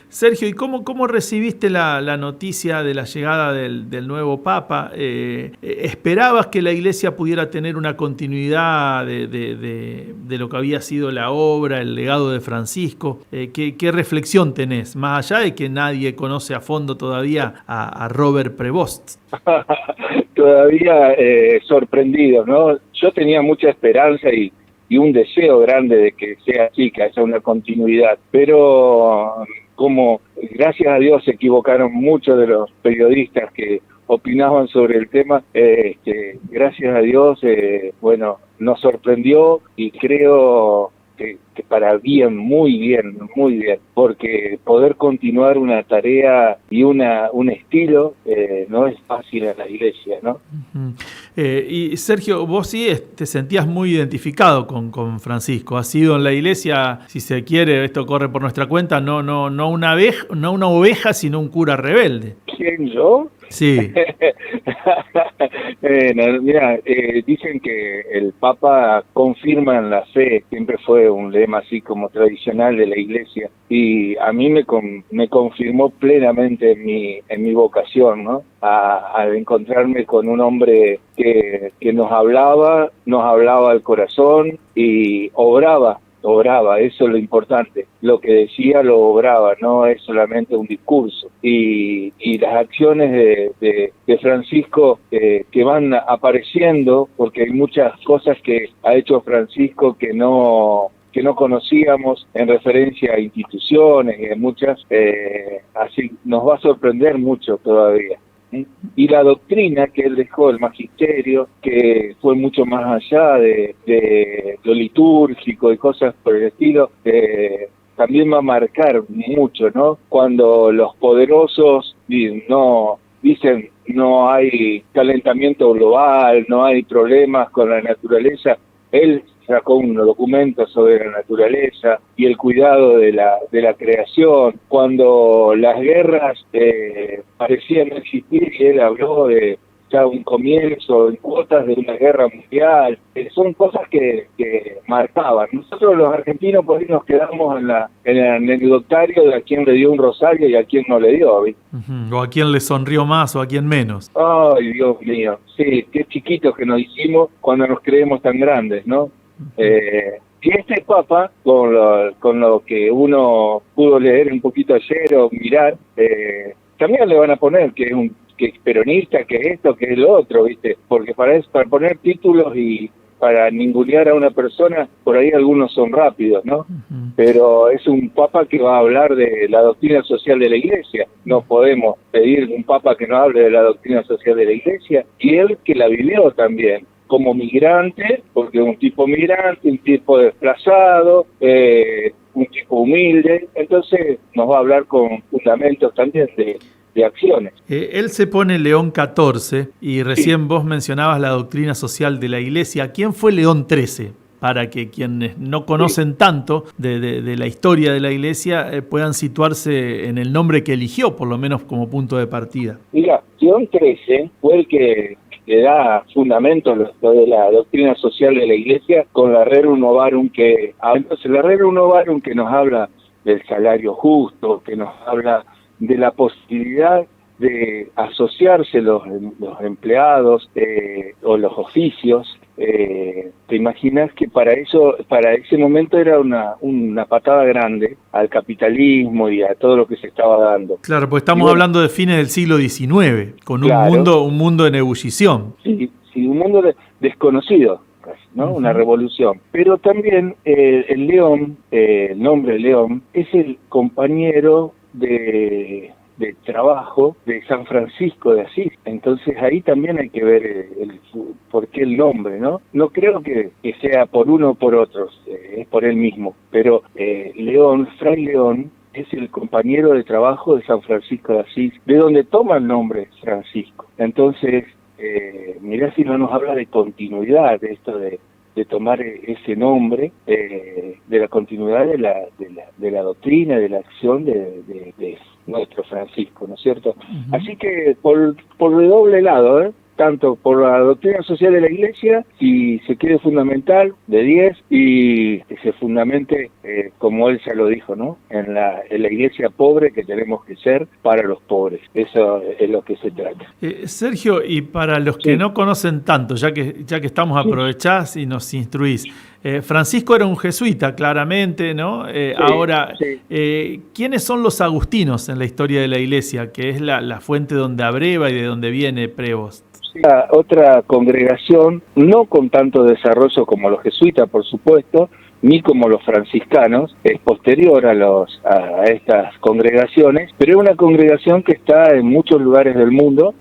Sergio, ¿y cómo recibiste la noticia de la llegada del nuevo Papa? ¿Esperabas que la Iglesia pudiera tener una continuidad de lo que había sido la obra, el legado de Francisco? ¿Qué reflexión tenés? Más allá de que nadie conoce a fondo todavía a Robert Prevost. Todavía sorprendido, ¿no? Yo tenía mucha esperanza y un deseo grande de que sea así, que haya una continuidad, pero como gracias a Dios se equivocaron muchos de los periodistas que opinaban sobre el tema, gracias a Dios, bueno, nos sorprendió y creo que para bien, muy bien, porque poder continuar una tarea y un estilo no es fácil en la iglesia, ¿no? Uh-huh. Y Sergio, vos sí te sentías muy identificado con Francisco. Has sido en la iglesia, si se quiere, esto corre por nuestra cuenta, no una oveja, sino un cura rebelde. ¿Quién, yo? Sí. Mira, dicen que el Papa confirma en la fe, siempre fue un lema así como tradicional de la Iglesia, y a mí me confirmó plenamente en mi vocación, ¿no? Al encontrarme con un hombre que nos hablaba al corazón y obraba, eso es lo importante. Lo que decía lo obraba, no es solamente un discurso. Y las acciones de Francisco que van apareciendo, porque hay muchas cosas que ha hecho Francisco que no conocíamos en referencia a instituciones y a muchas, así nos va a sorprender mucho todavía. Y la doctrina que él dejó, el magisterio, que fue mucho más allá de lo litúrgico y cosas por el estilo, también va a marcar mucho, ¿no? Cuando los poderosos dicen no hay calentamiento global, no hay problemas con la naturaleza, él sacó un documento sobre la naturaleza y el cuidado de la creación. Cuando las guerras parecían no existir, y él habló de ya un comienzo en cuotas de una guerra mundial. Son cosas que marcaban. Nosotros los argentinos por ahí nos quedamos en el anecdotario de a quién le dio un rosario y a quién no le dio, ¿viste? Uh-huh. O a quién le sonrió más o a quién menos. Ay, Dios mío, sí, qué chiquitos que nos hicimos cuando nos creemos tan grandes, ¿no? Y este Papa, con lo que uno pudo leer un poquito ayer o mirar, también le van a poner que es peronista, que es esto, que es lo otro, ¿viste? Porque para poner títulos y para ningunear a una persona, por ahí algunos son rápidos, ¿no? Uh-huh. Pero es un Papa que va a hablar de la doctrina social de la Iglesia. No podemos pedir un Papa que no hable de la doctrina social de la Iglesia, y él que la vivió también como migrante, porque un tipo migrante, un tipo desplazado, un tipo humilde, entonces nos va a hablar con fundamentos también de acciones. Él se pone León XIV y recién vos mencionabas la doctrina social de la Iglesia. ¿Quién fue León XIII? Para que quienes no conocen tanto de la historia de la Iglesia puedan situarse en el nombre que eligió, por lo menos como punto de partida. Mira, León XIII fue el que da fundamentos lo de la doctrina social de la Iglesia con la Rerum Novarum entonces la Rerum Novarum que nos habla del salario justo, que nos habla de la posibilidad de asociarse los empleados o los oficios. Te imaginas que para ese momento era una patada grande al capitalismo y a todo lo que se estaba dando. Claro, pues estamos hablando de fines del siglo XIX, con un mundo en ebullición. Sí, un mundo desconocido, ¿no? Uh-huh. Una revolución. Pero también el León, el nombre León, es el compañero de trabajo de San Francisco de Asís. Entonces ahí también hay que ver por qué el nombre, ¿no? No creo que sea por uno o por otros, es por él mismo. Pero León, Fray León, es el compañero de trabajo de San Francisco de Asís, de donde toma el nombre Francisco. Entonces, mirá si no nos habla de continuidad, de esto de tomar ese nombre, de la continuidad de la doctrina, de la acción de nuestro Francisco, ¿no es cierto? Uh-huh. Así que por de doble lado, tanto por la doctrina social de la Iglesia, y se quede fundamental de 10 y que se fundamente, como él ya lo dijo, ¿no? En la Iglesia pobre que tenemos que ser para los pobres. Eso es lo que se trata. Sergio, y para los que no conocen tanto, ya que estamos, aprovechás y nos instruís. Francisco era un jesuita, claramente, ¿no? Ahora, ¿quiénes son los agustinos en la historia de la Iglesia? Que es la fuente donde abreva y de donde viene Prevost. Otra congregación, no con tanto desarrollo como los jesuitas, por supuesto, ni como los franciscanos, es posterior a estas congregaciones, pero es una congregación que está en muchos lugares del mundo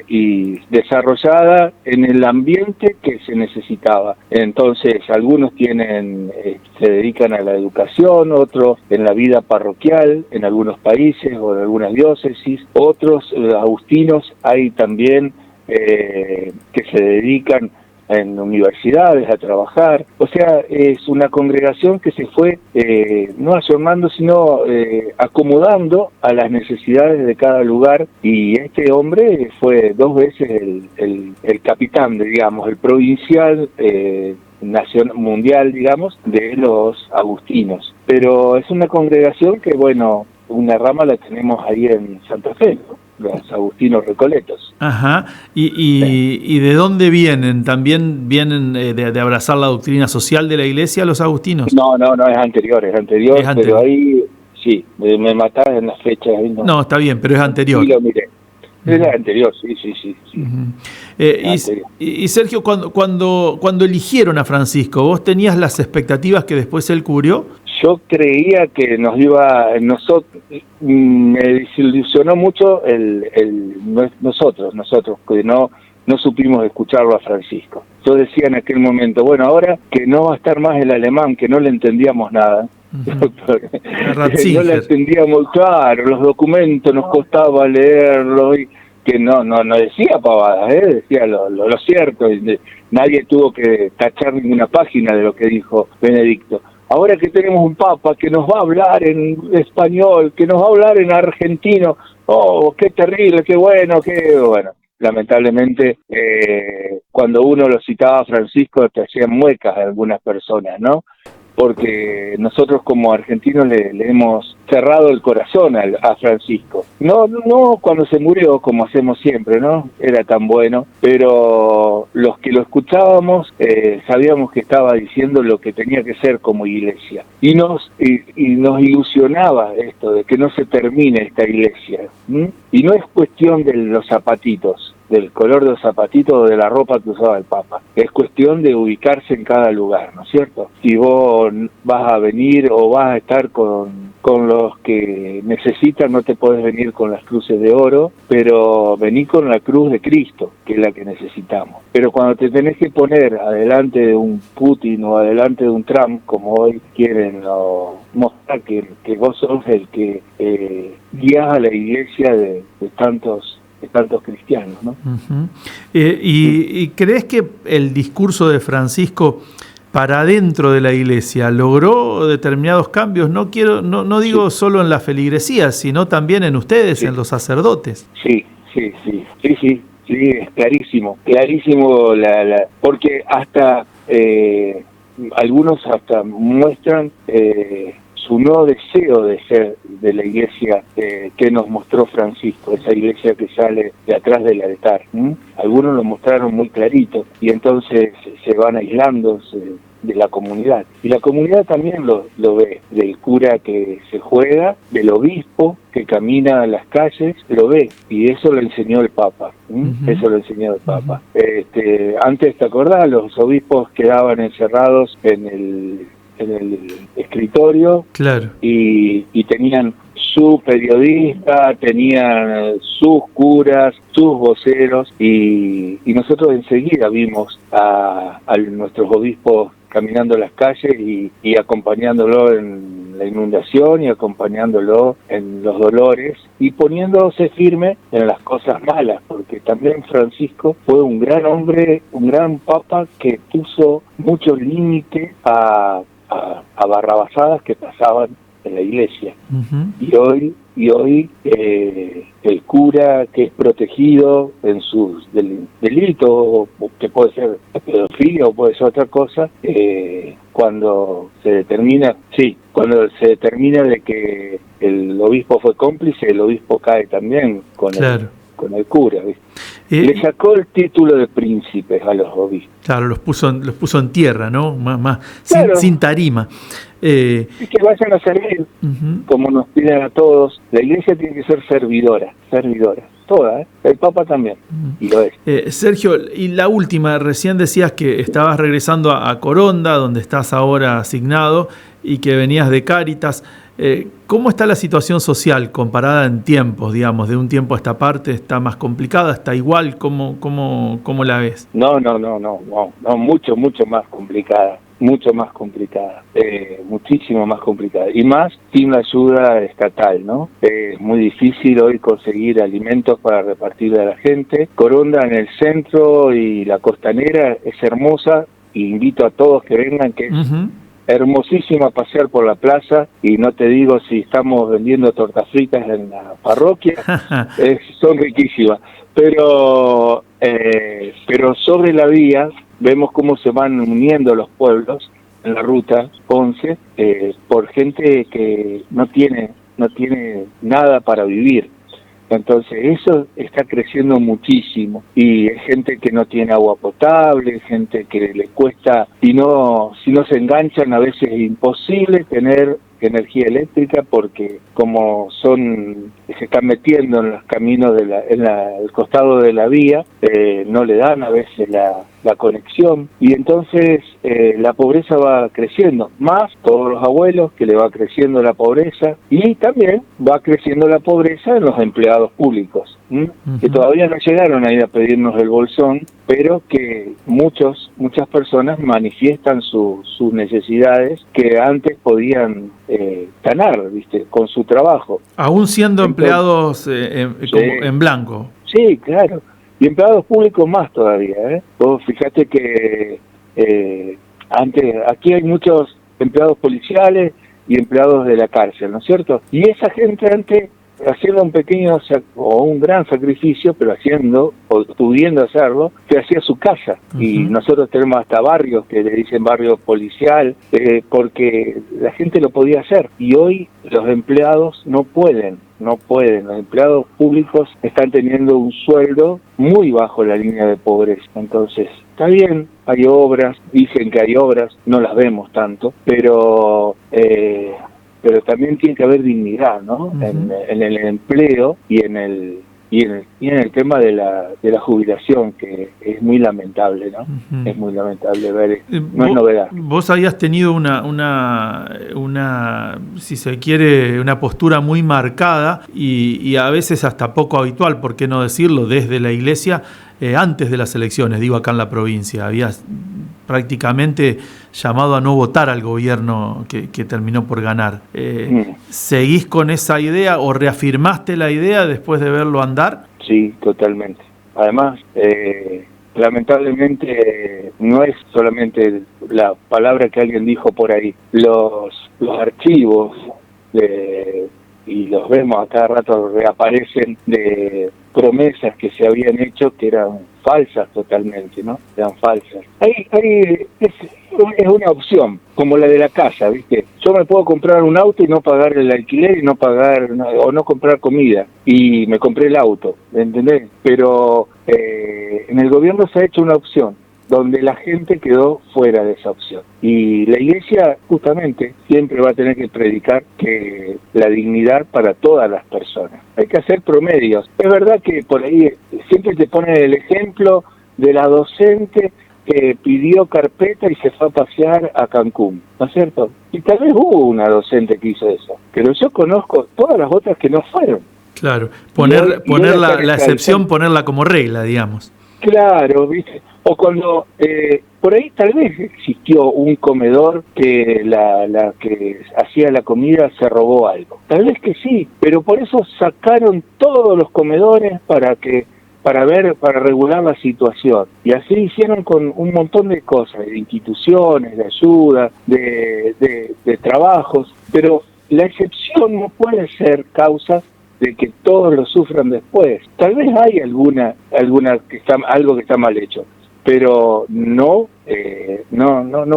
y desarrollada en el ambiente que se necesitaba. Entonces, algunos se dedican a la educación, otros en la vida parroquial, en algunos países o en algunas diócesis, otros agustinos hay también que se dedican en universidades a trabajar. O sea, es una congregación que se fue no ayornando, sino acomodando a las necesidades de cada lugar, y este hombre fue 2 veces el capitán, digamos, el provincial nacional, mundial, digamos, de los agustinos. Pero es una congregación que, bueno, una rama la tenemos ahí en Santa Fe, ¿no? Los agustinos recoletos. Ajá. ¿Y de dónde vienen? ¿También vienen de abrazar la doctrina social de la Iglesia los agustinos? No, es anterior, pero ahí sí, me matás en las fechas. Ahí no, está bien, pero es anterior. Sí, lo miré. Es la anterior, sí. Y Sergio, cuando eligieron a Francisco, ¿vos tenías las expectativas que después él cubrió? Yo creía que me desilusionó mucho nosotros, que no supimos escucharlo a Francisco. Yo decía en aquel momento, bueno, ahora que no va a estar más el alemán, que no le entendíamos nada, no le entendíamos, claro, los documentos nos costaba leerlos, y que no decía pavadas, decía lo cierto, y nadie tuvo que tachar ninguna página de lo que dijo Benedicto. Ahora que tenemos un papa que nos va a hablar en español, que nos va a hablar en argentino, ¡oh, qué terrible, qué bueno! Lamentablemente, cuando uno lo citaba a Francisco, te hacían muecas a algunas personas, ¿no? Porque nosotros como argentinos le hemos cerrado el corazón a Francisco. No cuando se murió, como hacemos siempre, ¿no? Era tan bueno, pero los que lo escuchábamos sabíamos que estaba diciendo lo que tenía que ser como iglesia. Y nos ilusionaba esto de que no se termine esta iglesia. Y no es cuestión de los zapatitos, del color de los zapatitos o de la ropa que usaba el Papa. Es cuestión de ubicarse en cada lugar, ¿no es cierto? Si vos vas a venir o vas a estar con los que necesitan, no te podés venir con las cruces de oro, pero vení con la cruz de Cristo, que es la que necesitamos. Pero cuando te tenés que poner adelante de un Putin o adelante de un Trump, como hoy quieren mostrar que vos sos el que guías a la iglesia de tantos cristianos, ¿no? Uh-huh. ¿Y crees que el discurso de Francisco para dentro de la iglesia logró determinados cambios? No digo solo en la feligresía, sino también en ustedes, en los sacerdotes. Sí, es clarísimo, porque hasta algunos hasta muestran su nuevo deseo de ser de la iglesia que nos mostró Francisco, esa iglesia que sale de atrás del altar. Algunos lo mostraron muy clarito y entonces se van aislando de la comunidad. Y la comunidad también lo ve, del cura que se juega, del obispo que camina a las calles, lo ve, y eso lo enseñó el Papa. Eso lo enseñó el Papa. Antes, ¿te acordás? Los obispos quedaban encerrados en el escritorio, claro, y tenían su periodista, tenían sus curas, sus voceros, y nosotros enseguida vimos a nuestros obispos caminando las calles y acompañándolo en la inundación y acompañándolo en los dolores y poniéndose firme en las cosas malas, porque también Francisco fue un gran hombre, un gran papa que puso mucho límite a barrabasadas que pasaban en la iglesia. Uh-huh. Y hoy el cura que es protegido en sus delitos, que puede ser pedofilia o puede ser otra cosa, cuando se determina de que el obispo fue cómplice, el obispo cae también con el cura, ¿viste? Le sacó el título de príncipes a los obispos. Claro, los puso en tierra, ¿no? Más claro. sin tarima. Y que vayan a servir, uh-huh, como nos piden a todos. La iglesia tiene que ser servidora, toda, ¿eh? El Papa también, y lo es. Sergio, y la última, recién decías que estabas regresando a Coronda, donde estás ahora asignado, y que venías de Cáritas. ¿Cómo está la situación social comparada en tiempos, digamos, de un tiempo a esta parte? ¿Está más complicada? ¿Está igual? ¿Cómo la ves? No, mucho más complicada. Mucho más complicada, muchísimo más complicada, y más sin la ayuda estatal, ¿no? Es muy difícil hoy conseguir alimentos para repartir a la gente. Coronda en el centro y la costanera es hermosa, y invito a todos que vengan, que es uh-huh, hermosísima pasear por la plaza, y no te digo si estamos vendiendo tortas fritas en la parroquia, son riquísimas, pero sobre la vía vemos cómo se van uniendo los pueblos en la ruta 11 por gente que no tiene nada para vivir. Entonces eso está creciendo muchísimo, y es gente que no tiene agua potable, gente que le cuesta, si no se enganchan, a veces es imposible tener energía eléctrica, porque como se están metiendo en los caminos el costado de la vía, no le dan a veces la conexión, y entonces la pobreza va creciendo, más todos los abuelos que le va creciendo la pobreza, y también va creciendo la pobreza en los empleados públicos, uh-huh, que todavía no llegaron a ir a pedirnos el bolsón, pero que muchas personas manifiestan sus necesidades que antes podían ganar, ¿viste?, con su trabajo. Aún siendo empleados en blanco. Sí, claro. Y empleados públicos más todavía, ¿eh? Vos fíjate que antes, aquí hay muchos empleados policiales y empleados de la cárcel, ¿no es cierto? Y esa gente antes, haciendo un pequeño o un gran sacrificio, pero haciendo o pudiendo hacerlo, se hacía su casa. Uh-huh. Y nosotros tenemos hasta barrios que le dicen barrio policial, porque la gente lo podía hacer. Y hoy los empleados no pueden. Los empleados públicos están teniendo un sueldo muy bajo la línea de pobreza. Entonces, está bien, hay obras, dicen que hay obras, no las vemos tanto, pero también tiene que haber dignidad, ¿no? Uh-huh. En el empleo y en el tema de la jubilación, que es muy lamentable, ¿no? Uh-huh. Es muy lamentable ver, no es novedad. Vos habías tenido una, si se quiere, una postura muy marcada y a veces hasta poco habitual, por qué no decirlo, desde la iglesia, antes de las elecciones, digo acá en la provincia. Habías prácticamente llamado a no votar al gobierno que terminó por ganar. ¿Seguís con esa idea o reafirmaste la idea después de verlo andar? Sí, totalmente. Además, lamentablemente no es solamente la palabra que alguien dijo por ahí. Los archivos, y los vemos a cada rato, reaparecen, de promesas que se habían hecho que eran falsas totalmente, ¿no? Eran falsas. Es una opción, como la de la casa, ¿viste? Yo me puedo comprar un auto y no pagar el alquiler y no comprar comida, y me compré el auto, ¿entendés? Pero en el gobierno se ha hecho una opción donde la gente quedó fuera de esa opción. Y la iglesia justamente siempre va a tener que predicar que la dignidad para todas las personas. Hay que hacer promedios. Es verdad que por ahí siempre te ponen el ejemplo de la docente que pidió carpeta y se fue a pasear a Cancún, ¿no es cierto? Y tal vez hubo una docente que hizo eso, pero yo conozco todas las otras que no fueron. Claro, poner la excepción, ponerla como regla, digamos. Claro, ¿viste? O cuando por ahí tal vez existió un comedor que la que hacía la comida se robó algo. Tal vez que sí, pero por eso sacaron todos los comedores para regular la situación. Y así hicieron con un montón de cosas, de instituciones, de ayuda, de trabajos, pero la excepción no puede ser causa de que todos lo sufran después. Tal vez hay alguna algo que está mal hecho, pero no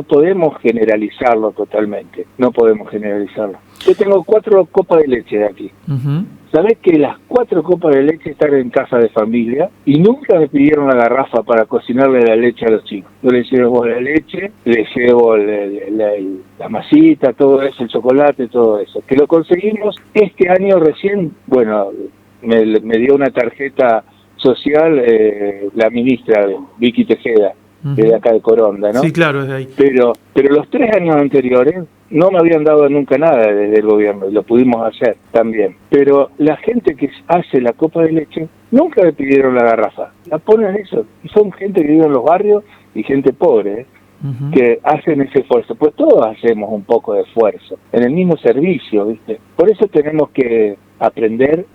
podemos generalizarlo totalmente. No podemos generalizarlo. Yo tengo 4 copas de leche de aquí. Uh-huh. ¿Sabés que las 4 copas de leche están en casa de familia? Y nunca me pidieron la garrafa para cocinarle la leche a los chicos. Yo les llevo la leche, les llevo la masita, todo eso, el chocolate, todo eso. Que lo conseguimos este año recién. Bueno, me dio una tarjeta social la ministra Vicky Tejeda, de acá de Coronda, ¿no? Sí, claro, es de ahí. Pero los 3 años anteriores no me habían dado nunca nada desde el gobierno, y lo pudimos hacer también. Pero la gente que hace la copa de leche nunca le pidieron la garrafa, la ponen eso. Y son gente que vive en los barrios y gente pobre, uh-huh, que hacen ese esfuerzo. Pues todos hacemos un poco de esfuerzo en el mismo servicio, ¿viste? Por eso tenemos que aprender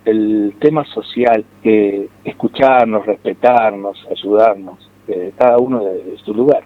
el tema social, que escucharnos, respetarnos, ayudarnos, cada uno de su lugar.